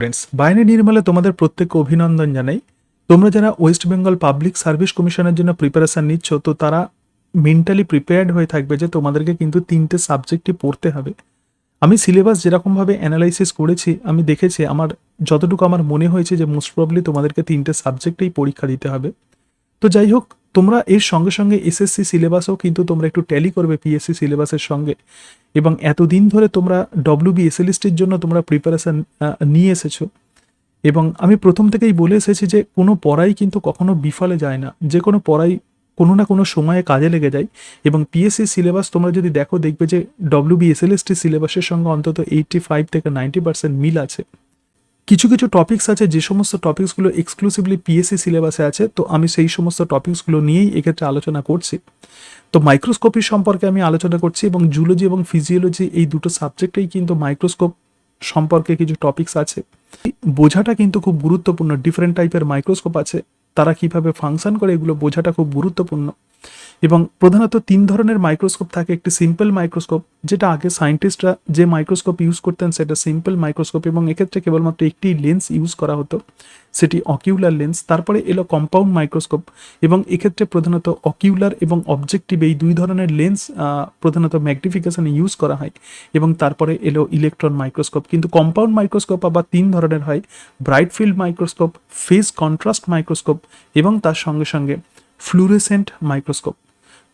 Friends, বাইরে নির্মলে তোমাদের প্রত্যেককে অভিনন্দন জানাই। তোমরা যারা ওয়েস্ট বেঙ্গল পাবলিক সার্ভিস কমিশনের জন্য প্রিপারেশন নিচ্ছ, তো তারা মেন্টালি প্রিপেয়ার্ড হয়ে থাকবে যে তোমাদেরকে কিন্তু 3টে সাবজেক্টই পড়তে হবে। আমি সিলেবাস যেরকমভাবে অ্যানালাইসিস করেছি, আমি দেখেছি আমার যতটুকু আমার মনে হয়েছে যে মোস্ট প্রবলি তোমাদেরকে 3টে সাবজেক্টেই পরীক্ষা দিতে হবে। তো যাই হোক, তোমরা এর সঙ্গে সঙ্গে এসএসসি সিলেবাসও কিন্তু তোমরা একটু ট্যালি করবে পিএসসি সিলেবাসের সঙ্গে। এবং এতদিন ধরে তোমরা WBSSCর জন্য তোমরা প্রিপারেশন নিয়ে এসেছো। এবং আমি প্রথম থেকেই বলে এসেছি যে কোনো পড়াই কিন্তু কখনো বিফলে যায় না, যে কোনো পড়াই কোনো না কোনো সময়ে কাজে লেগে যায়। এবং পিএসসি সিলেবাস তোমরা যদি দেখো, দেখবে যে WBSSC সিলেবাসের সঙ্গে অন্তত 85 থেকে 90% মিল আছে। কিছু কিছু টপিকস আছে যে সমস্ত টপিকসগুলো এক্সক্লুসিভলি পিএসসি সিলেবাসে আছে, তো আমি সেই সমস্ত টপিকসগুলো নিয়েই এক্ষেত্রে আলোচনা করছি। তো মাইক্রোস্কোপি সম্পর্কে আমি আলোচনা করছি, এবং জুলজি এবং ফিজিওলজি এই দুটো সাবজেক্টেই কিন্তু মাইক্রোস্কোপ সম্পর্কে কিছু টপিকস আছে। বোঝাটা কিন্তু খুব গুরুত্বপূর্ণ। ডিফারেন্ট টাইপের মাইক্রোস্কোপ আছে, তারা কিভাবে ফাংশন করে এগুলো বোঝাটা খুব গুরুত্বপূর্ণ। এবং প্রধানত 3 ধরনের মাইক্রোস্কোপ থাকে। একটি সিম্পল মাইক্রোস্কোপ, যেটা আগে সায়েন্টিস্টরা যে মাইক্রোস্কোপ ইউজ করতেন সেটা সিম্পল মাইক্রোস্কোপ, এবং এক্ষেত্রে কেবলমাত্র একটি লেন্স ইউজ করা হতো, সেটি অকিউলার লেন্স। তারপরে এলো কম্পাউন্ড মাইক্রোস্কোপ, এবং এক্ষেত্রে প্রধানত অকিউলার এবং অবজেক্টিভ এই 2 ধরনের লেন্স প্রধানত ম্যাগনিফিকেশনে ইউজ করা হয়। এবং তারপরে এলো ইলেকট্রন মাইক্রোস্কোপ। কিন্তু কম্পাউন্ড মাইক্রোস্কোপ আবার 3 ধরনের হয়: bright field microscope, phase contrast microscope, এবং তার সঙ্গে সঙ্গে ফ্লুরেসেন্ট মাইক্রোস্কোপ।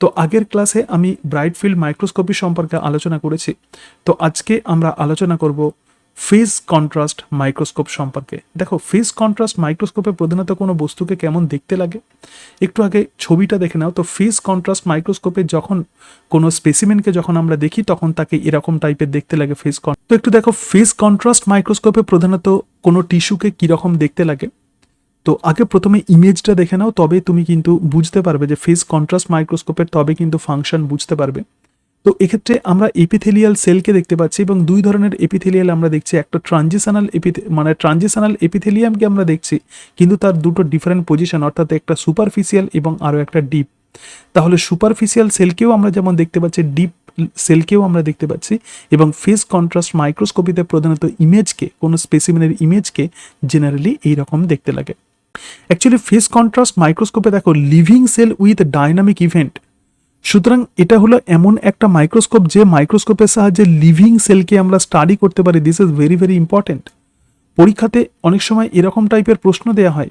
তো আগের ক্লাসে আমি ব্রাইট ফিল্ড মাইক্রোস্কোপি সম্পর্কে আলোচনা করেছি। তো আজকে আমরা আলোচনা করব ফেজ কন্ট্রাস্ট মাইক্রোস্কোপ সম্পর্কে। দেখো, ফেজ কন্ট্রাস্ট মাইক্রোস্কোপে প্রধানত কোনো বস্তুকে কেমন দেখতে লাগে একটু আগে ছবিটা দেখে নাও। তো ফেজ কন্ট্রাস্ট মাইক্রোস্কোপে যখন কোনো স্পেসিমেনকে যখন আমরা দেখি, তখন তাকে এরকম টাইপের দেখতে লাগে ফেজ তো একটু দেখো, ফেজ কন্ট্রাস্ট মাইক্রোস্কোপে প্রধানত কোনো টিস্যুকে কীরকম দেখতে লাগে। তো আগে প্রথমে ইমেজটা দেখে নাও, তবে তুমি কিন্তু বুঝতে পারবে যে ফেজ কন্ট্রাস্ট মাইক্রোস্কোপের, তবে কিন্তু ফাংশন বুঝতে পারবে। তো এক্ষেত্রে আমরা এপিথেলিয়াল সেলকে দেখতে পাচ্ছি, এবং 2 ধরনের এপিথেলিয়াল আমরা দেখছি। একটা ট্রানজিশনাল এপিথেলিয়ামকে আমরা দেখছি, কিন্তু তার দুটো ডিফারেন্ট পজিশন, অর্থাৎ একটা সুপারফিশিয়াল এবং আরও একটা ডিপ। তাহলে সুপারফিশিয়াল সেলকেও আমরা যেমন দেখতে পাচ্ছি, ডিপ সেলকেও আমরা দেখতে পাচ্ছি। এবং ফেজ কন্ট্রাস্ট মাইক্রোস্কোপিতে প্রধানত ইমেজকে, কোনো স্পেসিমেনের ইমেজকে জেনারেলি এইরকম দেখতে লাগে। অ্যাকচুয়ালি ফেজ কন্ট্রাস্ট মাইক্রোস্কোপে দেখো living sell with dynamic event. সুতরাং এটা হলো এমন একটা মাইক্রোস্কোপ যে মাইক্রোস্কোপের সাহায্যে লিভিং সেলকে আমরা স্টাডি করতে পারি। This is very very important. পরীক্ষাতে অনেক সময় এরকম টাইপের প্রশ্ন দেওয়া হয়,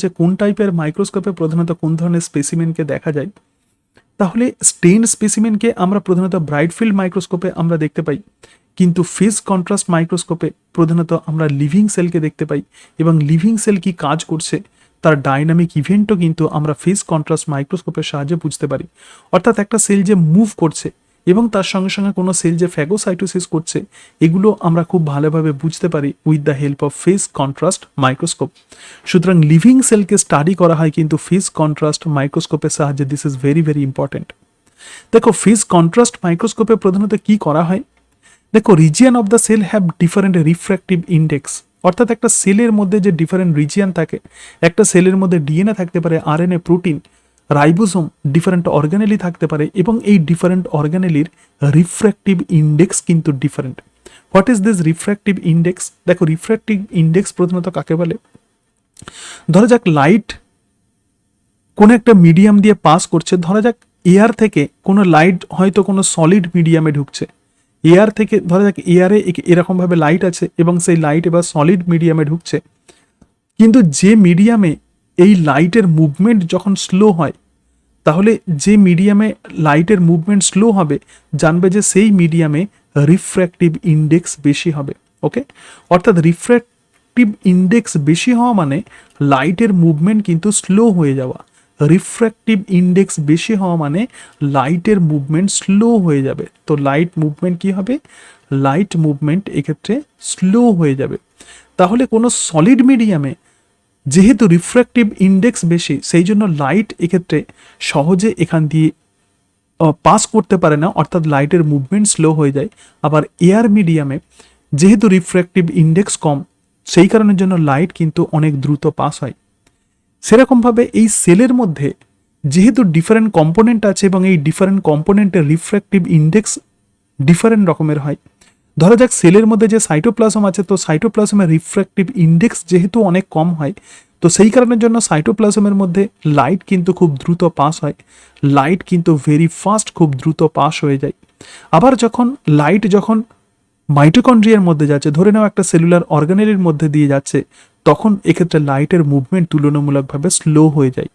যে কোন টাইপের মাইক্রোস্কোপে প্রধানত কোন ধরনের স্পেসিমেনকে দেখা যায়। তাহলে স্টেইন স্পেসিমেনকে আমরা প্রধানত ব্রাইট ফিল্ড মাইক্রোস্কোপে আমরা দেখতে পাই, কিন্তু ফেজ কন্ট্রাস্ট মাইক্রোস্কোপে প্রধানত আমরা লিভিং সেলকে দেখতে পাই। এবং লিভিং সেল কি কাজ করছে, তার ডাইনামিক ইভেন্টও কিন্তু আমরা ফেজ কন্ট্রাস্ট মাইক্রোস্কোপের সাহায্যে বুঝতে পারি। অর্থাৎ একটা সেল যে মুভ করছে এবং তার সঙ্গে সঙ্গে কোনো সেল যে ফ্যাগোসাইটোসিস করছে, এগুলো আমরা খুব ভালোভাবে বুঝতে পারি with the help of phase contrast microscope. সুতরাং লিভিং সেলকে স্টাডি করা হয় কিন্তু ফেজ কন্ট্রাস্ট মাইক্রোস্কোপের সাহায্যে। This is very very important. দেখো, ফেজ কন্ট্রাস্ট মাইক্রোস্কোপে প্রধানত কি করা হয়। দেখো, region of the cell have different refractive index. অর্থাৎ একটা সেলের মধ্যে যে ডিফারেন্ট রিজিয়ান থাকে, একটা সেলের মধ্যে ডিএনএ থাকতে পারে, RNA, protein, ribosome, different organelle থাকতে পারে, এবং এই ডিফারেন্ট অর্গানেলির রিফ্র্যাক্টিভ ইন্ডেক্স কিন্তু different. What is this refractive index? দেখো, রিফ্র্যাক্টিভ ইন্ডেক্স প্রধানত কাকে বলে? ধরা যাক লাইট কোনো একটা মিডিয়াম দিয়ে পাস করছে। ধরা যাক এয়ার থেকে কোনো লাইট হয়তো কোনো সলিড মিডিয়ামে ঢুকছে। এয়ার থেকে ধরা যাক এয়ারে এরকমভাবে লাইট আছে, এবং সেই লাইট এবার সলিড মিডিয়ামে ঢুকছে। কিন্তু যে মিডিয়ামে এই লাইটের মুভমেন্ট যখন স্লো হয়, তাহলে যে মিডিয়ামে লাইটের মুভমেন্ট স্লো হবে, জানবে যে সেই মিডিয়ামে রিফ্র্যাক্টিভ ইন্ডেক্স বেশি হবে। ওকে, অর্থাৎ রিফ্র্যাক্টিভ ইন্ডেক্স বেশি হওয়া মানে লাইটের মুভমেন্ট কিন্তু স্লো হয়ে যাওয়া। রিফ্র্যাক্টিভ ইন্ডেক্স বেশি হওয়া মানে লাইটের মুভমেন্ট স্লো হয়ে যাবে। তো লাইট মুভমেন্ট কি হবে? লাইট মুভমেন্ট এক্ষেত্রে স্লো হয়ে যাবে। তাহলে কোনো সলিড মিডিয়ামে যেহেতু রিফ্র্যাক্টিভ ইন্ডেক্স বেশি, সেই জন্য লাইট এক্ষেত্রে সহজে এখান দিয়ে পাস করতে পারে না, অর্থাৎ লাইটের মুভমেন্ট স্লো হয়ে যায়। আবার এয়ার মিডিয়ামে যেহেতু রিফ্র্যাক্টিভ ইন্ডেক্স কম, সেই কারণের জন্য লাইট কিন্তু অনেক দ্রুত পাস হয়। সেরকমভাবে এই সেলের মধ্যে যেহেতু ডিফারেন্ট কম্পোনেন্ট আছে, এবং এই ডিফারেন্ট কম্পোনেন্টের রিফ্র্যাক্টিভ ইন্ডেক্স ডিফারেন্ট রকমের হয়, ধরা যাক সেলের মধ্যে যে সাইটোপ্লাজম আছে, তো সাইটোপ্লাজমের রিফ্র্যাক্টিভ ইন্ডেক্স যেহেতু অনেক কম হয়, তো সেই কারণের জন্য সাইটোপ্লাজমের মধ্যে লাইট কিন্তু খুব দ্রুত পাস হয়, লাইট কিন্তু ভেরি ফাস্ট খুব দ্রুত পাস হয়ে যায়। আবার যখন লাইট যখন মাইটোকন্ড্রিয়ার মধ্যে যাচ্ছে, ধরে নাও একটা সেলুলার অর্গানেলের মধ্যে দিয়ে যাচ্ছে, তখন এক্ষেত্রে লাইটের মুভমেন্ট তুলনামূলকভাবে স্লো হয়ে যায়।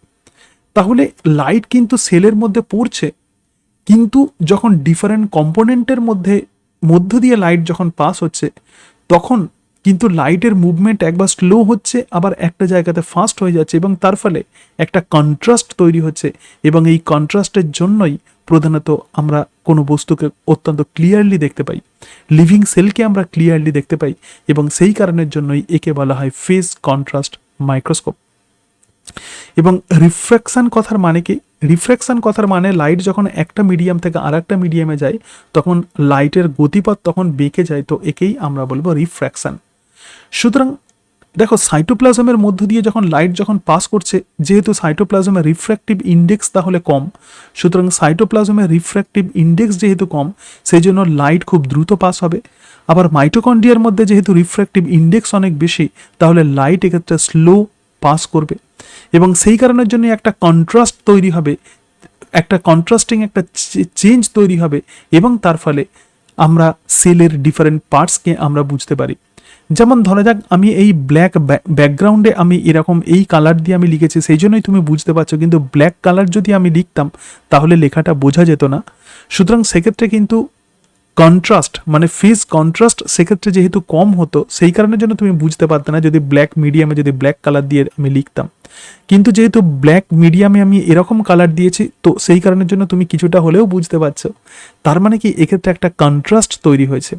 তাহলে লাইট কিন্তু সেলের মধ্যে পড়ছে, কিন্তু যখন ডিফারেন্ট কম্পোনেন্টের মধ্য দিয়ে লাইট যখন পাস হচ্ছে, তখন কিন্তু লাইটের মুভমেন্ট একবার স্লো হচ্ছে, আবার একটা জায়গাতে ফাস্ট হয়ে যাচ্ছে, এবং তার ফলে একটা কন্ট্রাস্ট তৈরি হচ্ছে, এবং এই কন্ট্রাস্টের জন্যই প্রধানত আমরা কোনো বস্তুকে অত্যন্ত ক্লিয়ারলি দেখতে পাই, লিভিং সেলকে আমরা ক্লিয়ারলি দেখতে পাই, এবং সেই কারণের জন্যই একে বলা হয় ফেজ কন্ট্রাস্ট মাইক্রোস্কোপ। এবং রিফ্র্যাকশন কথার মানে কি? রিফ্র্যাকশন কথার মানে লাইট যখন একটা মিডিয়াম থেকে আর একটা মিডিয়ামে যায়, তখন লাইটের গতিপথ তখন বেঁকে যায়, তো একেই আমরা বলবো রিফ্র্যাকশন। সুতরাং দেখো, সাইটোপ্লাজমের মধ্য দিয়ে যখন লাইট যখন পাস করছে, যেহেতু সাইটোপ্লাজমের রিফ্র্যাক্টিভ ইন্ডেক্স তাহলে কম, সুতরাং সাইটোপ্লাজমের রিফ্র্যাক্টিভ ইন্ডেক্স যেহেতু কম, সেই জন্য লাইট খুব দ্রুত পাস হবে। আবার মাইটোকন্ড্রিয়ার মধ্যে যেহেতু রিফ্র্যাক্টিভ ইন্ডেক্স অনেক বেশি, তাহলে লাইট এক্ষেত্রে স্লো পাস করবে, এবং সেই কারণের জন্য একটা কন্ট্রাস্ট তৈরি হবে, একটা কন্ট্রাস্টিং একটা চেঞ্জ তৈরি হবে, এবং তার ফলে আমরা সেলের ডিফারেন্ট পার্টসকে আমরা বুঝতে পারি। যেমন ধরা যাক, আমি এই ব্ল্যাক ব্যাকগ্রাউন্ডে আমি এরকম এই কালার দিয়ে আমি লিখেছি, সেই জন্যই তুমি বুঝতে পারছো, কিন্তু ব্ল্যাক কালার যদি আমি লিখতাম তাহলে লেখাটা বোঝা যেত না। সুতরাং সেক্ষেত্রে কিন্তু কন্ট্রাস্ট মানে ফেজ কন্ট্রাস্ট সেক্ষেত্রে যেহেতু কম হতো, সেই কারণের জন্য তুমি বুঝতে পারতে না যদি ব্ল্যাক মিডিয়ামে যদি ব্ল্যাক কালার দিয়ে আমি লিখতাম। কিন্তু যেহেতু ব্ল্যাক মিডিয়ামে আমি এরকম কালার দিয়েছি, তো সেই কারণের জন্য তুমি কিছুটা হলেও বুঝতে পারছো। তার মানে কি, এক্ষেত্রে একটা কন্ট্রাস্ট তৈরি হয়েছে।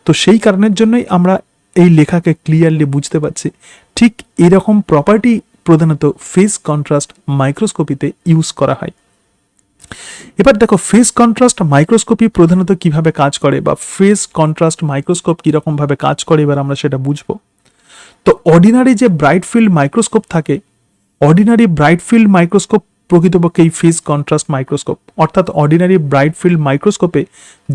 তো সেই কারণের জন্যই আমরা এই লেখাকে ক্লিয়ারলি বুঝতে পারছি। ঠিক এরকম প্রপার্টি প্রধানত ফেজ কন্ট্রাস্ট মাইক্রোস্কোপিতে ইউজ করা হয়। এবার দেখো, ফেজ কন্ট্রাস্ট মাইক্রোস্কোপি প্রধানত কিভাবে কাজ করে, বা ফেজ কন্ট্রাস্ট মাইক্রোস্কোপ কিরকম ভাবে কাজ করে, এবার আমরা সেটা বুঝবো। তো অর্ডিনারি যে ব্রাইট ফিল্ড মাইক্রোস্কোপ থাকে, অর্ডিনারি ব্রাইট ফিল্ড মাইক্রোস্কোপ প্রকৃতপক্ষে এই ফেজ কন্ট্রাস্ট মাইক্রোস্কোপ, অর্থাৎ অর্ডিনারি ব্রাইট ফিল্ড মাইক্রোস্কোপে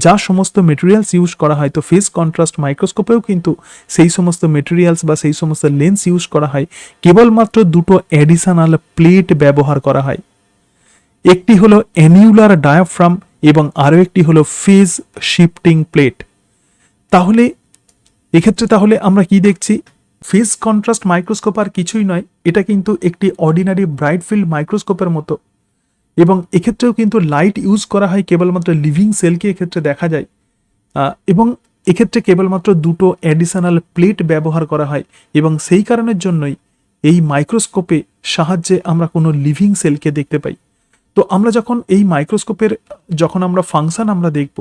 যা সমস্ত মেটেরিয়ালস ইউজ করা হয়, তো ফেজ কন্ট্রাস্ট মাইক্রোস্কোপেও কিন্তু সেই সমস্ত মেটেরিয়ালস বা সেই সমস্ত লেন্স ইউজ করা হয়। কেবলমাত্র দুটো অ্যাডিশনাল প্লেট ব্যবহার করা হয়, একটি হলো অ্যানিউলার ডায়াফ্রাম এবং আরও একটি হলো ফেজ শিফটিং প্লেট। তাহলে এক্ষেত্রে তাহলে আমরা কি দেখছি, ফেজ কন্ট্রাস্ট মাইক্রোস্কোপ আর কিছুই নয়, এটা কিন্তু একটি অর্ডিনারি ব্রাইট ফিল্ড মাইক্রোস্কোপের মতো, এবং এক্ষেত্রেও কিন্তু লাইট ইউজ করা হয়, কেবলমাত্র লিভিং সেলকে এক্ষেত্রে দেখা যায়, এবং এক্ষেত্রে কেবলমাত্র দুটো অ্যাডিশনাল প্লেট ব্যবহার করা হয়, এবং সেই কারণের জন্যই এই মাইক্রোস্কোপে সাহায্যে আমরা কোনো লিভিং সেলকে দেখতে পাই। তো আমরা যখন এই মাইক্রোস্কোপের যখন আমরা ফাংশন আমরা দেখব,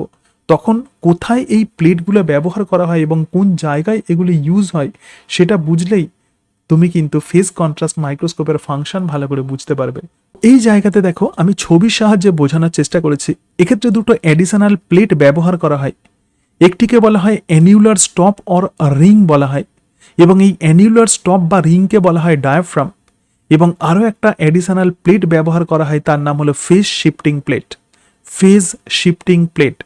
তখন কোথায় এই প্লেটগুলো ব্যবহার করা হয় এবং কোন জায়গায় এগুলি ইউজ হয়, সেটা বুঝলেই তুমি কিন্তু ফেজ কন্ট্রাস্ট মাইক্রোস্কোপের ফাংশন ভালো করে বুঝতে পারবে। এই জায়গাতে দেখো, আমি ছবির সাহায্যে বোঝানোর চেষ্টা করেছি। এক্ষেত্রে দুটো অ্যাডিশনাল প্লেট ব্যবহার করা হয়, একটিকে বলা হয় অ্যানিউলার স্টপ অর রিং বলা হয়, এবং এই অ্যানিউলার স্টপ বা রিংকে বলা হয় ডায়াফ্রাম, এবং আরও একটা অ্যাডিশনাল প্লেট ব্যবহার করা হয়, তার নাম হলো phase shifting plate. Phase shifting plate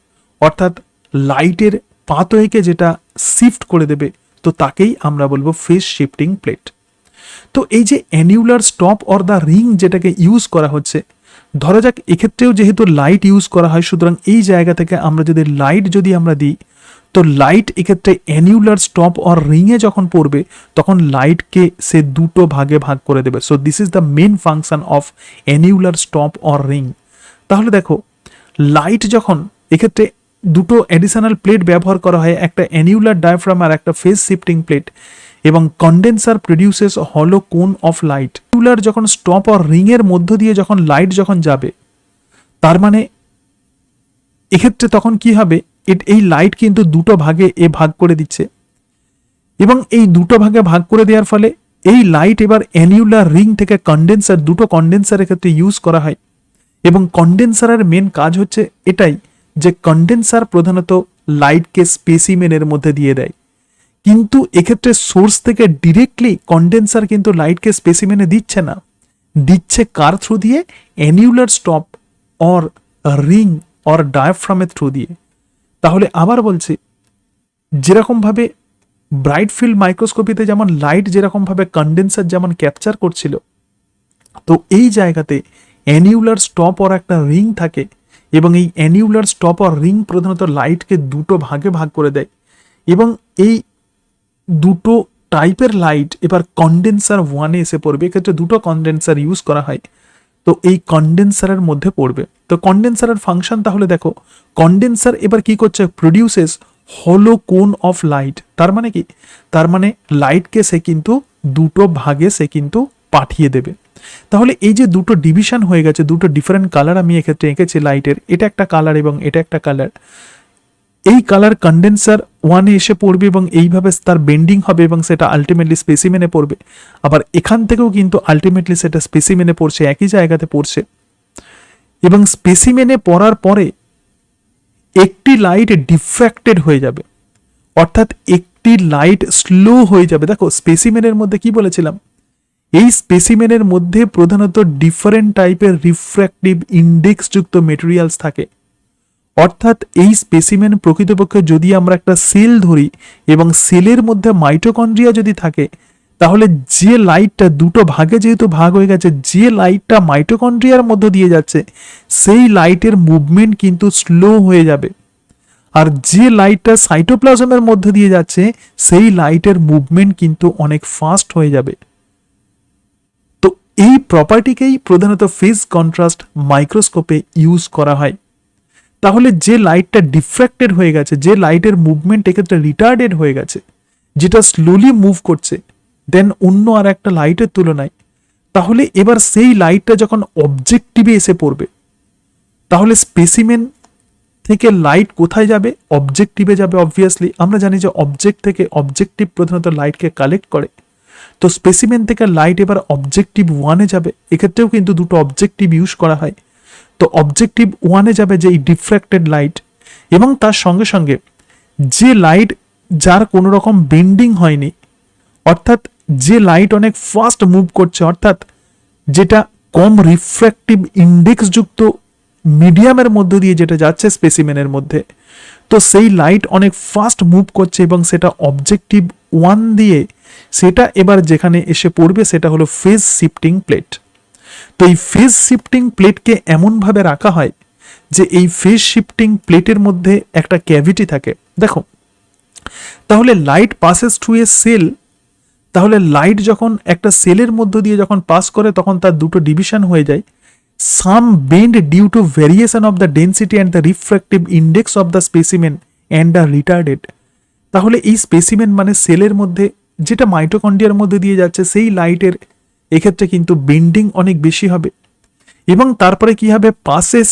অর্থাৎ লাইটের পাথওয়েকে যেটা শিফট করে দেবে, তো তাকেই আমরা বলবো ফেজ শিফটিং প্লেট। তো এই যে অ্যানিউলার স্টপ অর দ্য রিং যেটাকে ইউজ করা হচ্ছে, ধরা যাক এক্ষেত্রেও যেহেতু লাইট ইউজ করা হয়, সুতরাং এই জায়গা থেকে আমরা যদি লাইট আমরা দিই, তো লাইট এক্ষেত্রে অ্যানিউলার স্টপ অর রিংয়ে যখন পড়বে, তখন লাইটকে সে দুটো ভাগে ভাগ করে দেবে। So this is the main function of annular stop or ring. তাহলে দেখো, লাইট যখন এক্ষেত্রে দুটো অ্যাডিশনাল প্লেট ব্যবহার করা হয়, একটা অ্যানিউলার ডায়াফ্রাম আর একটা ফেজ শিফটিং প্লেট, এবং কন্ডেন্সার প্রডিউসেস হলো কোন অফ লাইট। অ্যানিউলার যখন স্টপ অর রিংয়ের মধ্য দিয়ে যখন লাইট যখন যাবে, তার মানে এক্ষেত্রে তখন কি হবে, এই লাইট কিন্তু দুটো ভাগে ভাগ করে দিচ্ছে, এবং এই দুটো ভাগে ভাগ করে দেওয়ার ফলে এই লাইট এবার অ্যানিউলার রিং থেকে কন্ডেন্সার, দুটো কন্ডেন্সারের ক্ষেত্রে ইউজ করা হয়। এবং কন্ডেন্সারের মেন কাজ হচ্ছে এটাই, যে কন্ডেন্সার প্রধানত লাইটকে স্পেসিমেনের মধ্যে দিয়ে দেয়, কিন্তু এক্ষেত্রে সোর্স থেকে ডিরেক্টলি কন্ডেন্সার কিন্তু লাইটকে স্পেসিমেনে দিচ্ছে না, দিচ্ছে কার থ্রু দিয়ে, annular stop or ring or ডায়াফ্রামের থ্রু দিয়ে। তাহলে আবার বলছি, যেরকমভাবে ব্রাইট ফিল্ড মাইক্রোস্কোপিতে যেমন লাইট যেরকমভাবে কন্ডেন্সার যেমন ক্যাপচার করছিল, তো এই জায়গাতে অ্যানিউলার স্টপ অর একটা রিং থাকে এবং এই অ্যানিউলার স্টপ অর রিং প্রধানত লাইটকে দুটো ভাগে ভাগ করে দেয় এবং এই দুটো টাইপের লাইট এবার কন্ডেন্সার ওয়ানে এসে পড়বে। এক্ষেত্রে দুটো কন্ডেন্সার ইউজ করা হয়, তো এই কন্ডেন্সারের মধ্যে পড়বে। তো কন্ডেন্সারের ফাংশন তাহলে দেখো, কন্ডেন্সার এবার কি করছে, প্রডিউসেস হলো কোন অফ লাইট। তার মানে কি, তার মানে লাইটকে সে কিন্তু দুটো ভাগে সে কিন্তু পাঠিয়ে দেবে। তাহলে এই যে দুটো ডিভিশন হয়ে গেছে, দুটো ডিফারেন্ট কালার আমি এক্ষেত্রে এঁকেছি লাইটের, এটা একটা কালার এবং এটা একটা কালার। এই কালার কন্ডেন্সার ওয়ানে এসে পড়বে এবং এইভাবে তার বেন্ডিং হবে এবং সেটা আলটিমেটলি স্পেসিমেনে পড়বে। আবার এখান থেকেও কিন্তু আলটিমেটলি সেটা স্পেসিমেনে পড়ছে, একই জায়গাতে পড়ছে এবং স্পেসিমেনে পড়ার পরে একটি লাইট ডিফ্র্যাক্টেড হয়ে যাবে, অর্থাৎ একটি লাইট স্লো হয়ে যাবে। দেখো স্পেসিমেনের মধ্যে কি বলেছিলাম, এই স্পেসিমেনের মধ্যে প্রধানত ডিফারেন্ট টাইপের রিফ্র্যাক্টিভ ইন্ডেক্স যুক্ত মেটেরিয়ালস থাকে। অর্থাৎ এই স্পেসিমেন প্রকৃতপক্ষে যদি আমরা একটা সেল ধরি এবং সেলের মধ্যে মাইটোকন্ড্রিয়া যদি থাকে, তাহলে যে লাইটটা দুটো ভাগে যেহেতু ভাগ হয়ে গেছে, যে লাইটটা মাইটোকন্ড্রিয়ার মধ্য দিয়ে যাচ্ছে সেই লাইটের মুভমেন্ট কিন্তু স্লো হয়ে যাবে, আর যে লাইটটা সাইটোপ্লাজমের মধ্য দিয়ে যাচ্ছে সেই লাইটের মুভমেন্ট কিন্তু অনেক ফাস্ট হয়ে যাবে। তো এই প্রপার্টিকেই প্রধানত ফেজ কন্ট্রাস্ট মাইক্রোস্কোপে ইউজ করা হয়। তাহলে যে লাইটটা ডিফ্র্যাক্টেড হয়ে গেছে, যে লাইটের মুভমেন্ট এক্ষেত্রে রিটার্ডেড হয়ে গেছে, যেটা স্লোলি মুভ করছে দেন অন্য আর একটা লাইটের তুলনায়, তাহলে এবার সেই লাইটটা যখন অবজেক্টিভে এসে পড়বে, তাহলে স্পেসিমেন থেকে লাইট কোথায় যাবে, অবজেক্টিভে যাবে। অবভিয়াসলি আমরা জানি যে অবজেক্ট থেকে অবজেক্টিভ প্রধানত লাইটকে কালেক্ট করে, তো স্পেসিমেন থেকে লাইট এবার অবজেক্টিভ ওয়ানে যাবে। এক্ষেত্রেও কিন্তু দুটো অবজেক্টিভ ইউজ করা হয়। তো অবজেক্টিভ ওয়ানে যাবে যে এই ডিফ্র্যাক্টেড লাইট, এবং তার সঙ্গে সঙ্গে যে লাইট যার কোনো রকম বেন্ডিং হয়নি, অর্থাৎ যে লাইট অনেক ফাস্ট মুভ করছে, অর্থাৎ যেটা কম রিফ্র্যাক্টিভ ইন্ডেক্স যুক্ত মিডিয়ামের মধ্য দিয়ে যেটা যাচ্ছে স্পেসিমেনের মধ্যে, তো সেই লাইট অনেক ফাস্ট মুভ করছে এবং সেটা অবজেক্টিভ ওয়ান দিয়ে সেটা এবার যেখানে এসে পড়বে সেটা হলো ফেজ শিফটিং প্লেট। তো এই ফেজ শিফটিং প্লেটকে এমনভাবে রাখা হয় যে এই ফেজ শিফটিং প্লেটের মধ্যে একটা ক্যাভিটি থাকে। দেখো তাহলে light passes through a cell, তাহলে লাইট যখন একটা সেলের মধ্য দিয়ে যখন পাস করে তখন তার দুটো ডিভিশন হয়ে যায়। Some bend due to variation of the density and the refractive index of the specimen and the retarded. তাহলে এই স্পেসিমেন মানে সেলের মধ্যে যেটা মাইটোকন্ড্রিয়ার মধ্যে দিয়ে যাচ্ছে সেই লাইটের এক্ষেত্রে কিন্তু বেন্ডিং অনেক বেশি হবে এবং তারপরে কি হবে, পাসেস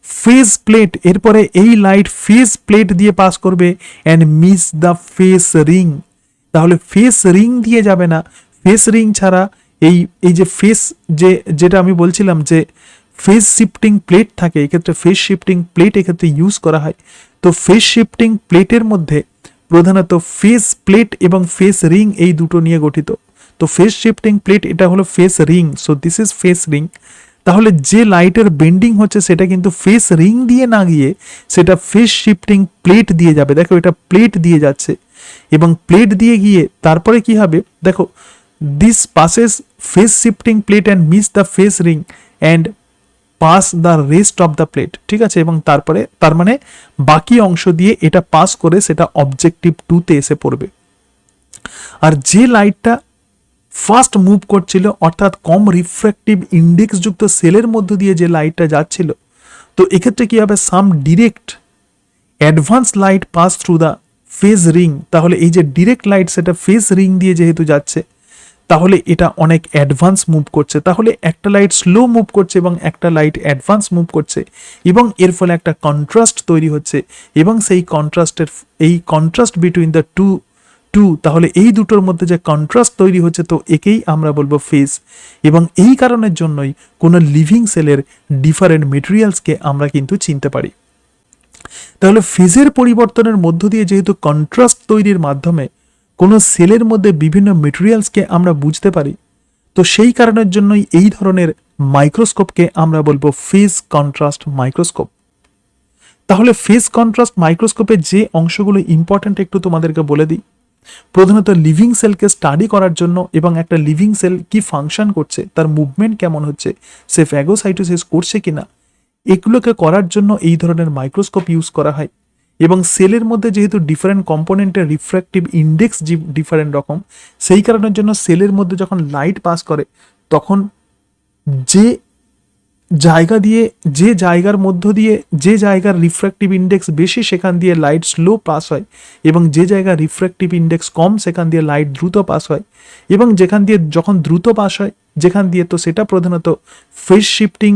ফেজ প্লেট, এরপরে এই লাইট ফেজ প্লেট দিয়ে পাস করবে and miss the face ring. তাহলে ফেস রিং দিয়ে যাবে না, ফেস রিং ছাড়া এই যে ফেস যেটা আমি বলছিলাম যে ফেজ শিফটিং প্লেট থাকে, এক্ষেত্রে ফেজ শিফটিং প্লেট এক্ষেত্রে ইউজ করা হয়। তো ফেজ শিফটিং প্লেটের মধ্যে প্রধানত ফেজ প্লেট এবং ফেস রিং এই দুটো নিয়ে গঠিত। তো ফেজ শিফটিং প্লেট এটা হলো face ring, so this is face ring. তাহলে যে লাইটের বেন্ডিং হচ্ছে সেটা কিন্তু ফেস রিং দিয়ে না গিয়ে সেটা ফেজ শিফটিং প্লেট দিয়ে যাবে। দেখো এটা প্লেট দিয়ে যাচ্ছে এবং প্লেট দিয়ে গিয়ে তারপরে কি হবে, দেখো this passes phase shifting plate and miss the face ring and pass the rest of the plate. ঠিক আছে, এবং তারপরে তার মানে বাকি অংশ দিয়ে এটা পাস করে সেটা অবজেক্টিভ 2-তে এসে পড়বে। আর যে লাইটটা ফাস্ট মুভ করছিল, অর্থাৎ কম রিফ্র্যাক্টিভ ইন্ডেক্স যুক্ত সেলের মধ্য দিয়ে যে লাইটটা যাচ্ছিল, তো এক্ষেত্রে কি হবে, some direct advance light pass through the phase ring. তাহলে এই যে ডিরেক্ট লাইট সেটা ফেজ রিং দিয়ে যেহেতু যাচ্ছে, তাহলে এটা অনেক অ্যাডভান্স মুভ করছে। তাহলে একটা লাইট স্লো মুভ করছে এবং একটা লাইট অ্যাডভান্স মুভ করছে এবং এর ফলে একটা কন্ট্রাস্ট তৈরি হচ্ছে এবং সেই কন্ট্রাস্ট বিটুইন দ্য টু, তাহলে এই দুটোর মধ্যে যে কন্ট্রাস্ট তৈরি হচ্ছে, তো একেই আমরা বলবো ফেজ। এবং এই কারণের জন্যই কোনো লিভিং সেলের ডিফারেন্ট মেটেরিয়ালসকে আমরা কিন্তু চিনতে পারি। তাহলে ফেজের পরিবর্তনের মধ্য দিয়ে যেহেতু কন্ট্রাস্ট তৈরির মাধ্যমে কোনো সেলের মধ্যে বিভিন্ন মেটেরিয়ালসকে আমরা বুঝতে পারি, তো সেই কারণের জন্যই এই ধরনের মাইক্রোস্কোপকে আমরা বলবো ফেজ কন্ট্রাস্ট মাইক্রোস্কোপ। তাহলে ফেজ কন্ট্রাস্ট মাইক্রোস্কোপের যে অংশগুলো ইম্পর্ট্যান্ট একটু তোমাদেরকে বলে দিই। প্রধানত লিভিং সেলকে স্টাডি করার জন্য এবং একটা লিভিং সেল কি ফাংশন করছে, তার মুভমেন্ট কেমন হচ্ছে, সে ফ্যাগোসাইটোসিস করছে কিনা, এগুলোকে করার জন্য এই ধরনের মাইক্রোস্কোপ ইউজ করা হয়। এবং সেলের মধ্যে যেহেতু ডিফারেন্ট কম্পোনেন্টের রিফ্র্যাক্টিভ ইন্ডেক্স ডিফারেন্ট রকম, সেই কারণের জন্য সেলের মধ্যে যখন লাইট পাস করে তখন যে জায়গা দিয়ে, যে জায়গার মধ্য দিয়ে, যে জায়গার রিফ্র্যাক্টিভ ইন্ডেক্স বেশি সেখান দিয়ে লাইট স্লো পাস হয়, এবং যে জায়গার রিফ্র্যাক্টিভ ইন্ডেক্স কম সেখান দিয়ে লাইট দ্রুত পাস হয়। এবং যেখান দিয়ে যখন দ্রুত পাস হয় যেখান দিয়ে, তো সেটা প্রধানত ফেজ শিফটিং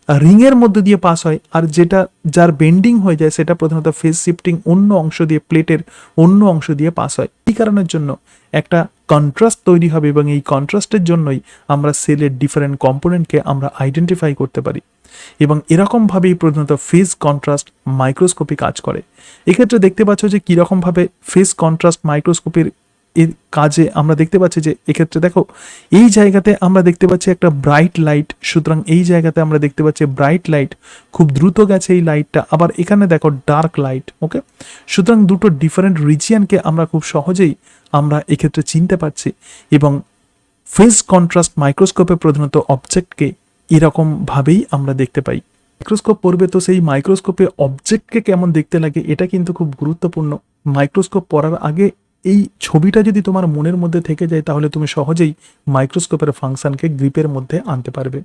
রিংয়ের মধ্যে দিয়ে পাস হয়, আর যেটা যার বেন্ডিং হয়ে যায় সেটা প্রধানত ফেজ শিফটিং অন্য অংশ দিয়ে, প্লেটের অন্য অংশ দিয়ে পাস হয়। এই কারণের জন্য একটা কন্ট্রাস্ট তৈরি হবে, এবং এই কন্ট্রাস্টের জন্যই আমরা সেলের ডিফারেন্ট কম্পোনেন্টকে আমরা আইডেন্টিফাই করতে পারি। এবং এরকমভাবেই প্রধানত ফেজ কন্ট্রাস্ট মাইক্রোস্কোপি কাজ করে। এক্ষেত্রে দেখতে পাচ্ছ যে কীরকমভাবে ফেজ কন্ট্রাস্ট মাইক্রোস্কোপির এর কাজে আমরা দেখতে পাচ্ছি যে এক্ষেত্রে দেখো এই জায়গাতে আমরা দেখতে পাচ্ছি একটা ব্রাইট লাইট, সুতরাং এই জায়গাতে আমরা দেখতে পাচ্ছি ব্রাইট লাইট, খুব দ্রুত গেছে এই লাইটটা। আবার এখানে দেখো ডার্ক লাইট, ওকে। সুতরাং দুটো ডিফারেন্ট রিজিয়নকে আমরা খুব সহজেই আমরা এক্ষেত্রে চিনতে পারছি। এবং ফেজ কন্ট্রাস্ট মাইক্রোস্কোপে প্রধানত অবজেক্টকে এরকমভাবেই আমরা দেখতে পাই। মাইক্রোস্কোপ পড়বে তো সেই মাইক্রোস্কোপে অবজেক্টকে কেমন দেখতে লাগে এটা কিন্তু খুব গুরুত্বপূর্ণ। মাইক্রোস্কোপ পড়ার আগে এই ছবিটা যদি তোমার মনের মধ্যে থেকে যায় তাহলে তুমি সহজেই মাইক্রোস্কোপের ফাংশনকে গ্রিপের মধ্যে আনতে পারবে।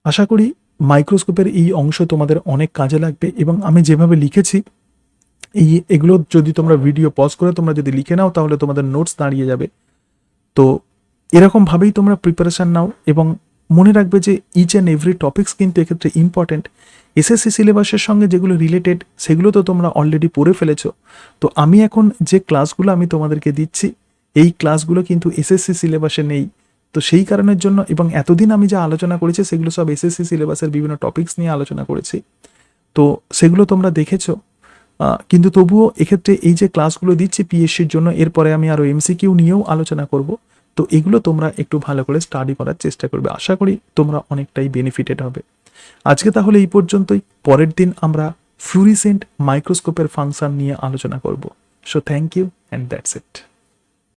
আশা করি মাইক্রোস্কোপের এই অংশ তোমাদের অনেক কাজে লাগবে, এবং আমি যেভাবে লিখেছি এগুলো যদি তোমরা ভিডিও পজ করে তোমরা যদি লিখে নাও তাহলে তোমাদের নোটস দাঁড়িয়ে যাবে। তো এরকমভাবেই তোমরা প্রিপারেশান নাও, এবং মনে রাখবে যে ইচ অ্যান্ড এভরি টপিকস কিন্তু এক্ষেত্রে ইম্পর্টেন্ট। এসএসসি সিলেবাসের সঙ্গে যেগুলো রিলেটেড সেগুলো তো তোমরা অলরেডি পড়ে ফেলেছো। তো আমি এখন যে ক্লাসগুলো আমি তোমাদেরকে দিচ্ছি এই ক্লাসগুলো কিন্তু এসএসসি সিলেবাসে নেই। তো সেই কারণের জন্য, এবং এতদিন আমি যা আলোচনা করেছি সেগুলো সব এসএসসি সিলেবাসের বিভিন্ন টপিকস নিয়ে আলোচনা করেছি, তো সেগুলো তোমরা দেখেছো। কিন্তু তবুও এক্ষেত্রে এই যে ক্লাসগুলো দিচ্ছি পিএসসির জন্য, এরপরে আমি আরও এমসিকিউ নিয়েও আলোচনা করব। তো এগুলো তোমরা একটু ভালো করে স্টাডি করার চেষ্টা করবে, আশা করি তোমরা অনেকটাই বেনিফিটেড হবে। আজকে তাহলে এই পর্যন্তই। পরের দিন আমরা ফ্লুরিসেন্ট মাইক্রোস্কোপের ফাংশন নিয়ে আলোচনা করব। So thank you and that's it.